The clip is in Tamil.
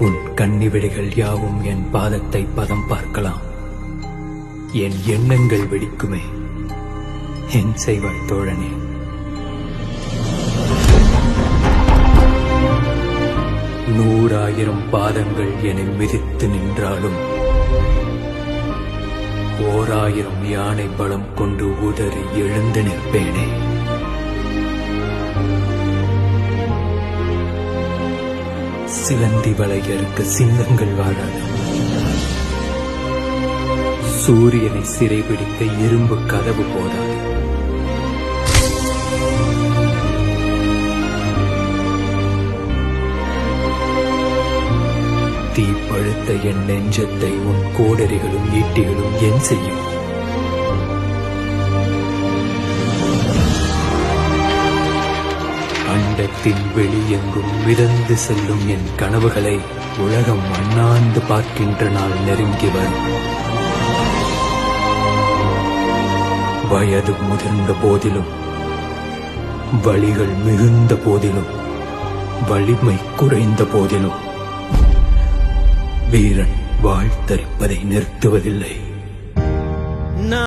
உன் கண்ணிவிடைகள் யாவும் என் பாதத்தை பதம் பார்க்கலாம். என் எண்ணங்கள் வெடிக்குமே, என் செய்வாய் தோழனே. நூறாயிரம் பாதங்கள் என்னை மிதித்து நின்றாலும் 1000 யானை பலம் கொண்டு உதறி எழுந்து நிற்பேனே. சிலந்தி வளையருக்கு சிங்கங்கள் வாழாது. சூரியனை சிறைபிடிக்க இரும்பு கதவு போதாது. தீ பழுத்த என் நெஞ்சத்தை உன் கோடரிகளும் ஈட்டிகளும் என் செய்யும்? அண்டத்தின் வெளியெங்கும் மிதந்து செல்லும் என் கனவுகளை உலகம் அண்ணாந்து பார்க்கின்ற நாள் நெருங்கி வரும். வயது முதிர்ந்த போதிலும், வலிகள் மிகுந்த போதிலும், வலிமை குறைந்த போதிலும் வீரன் வாழ்த்தரிப்பதை நிறுத்துவதில்லை.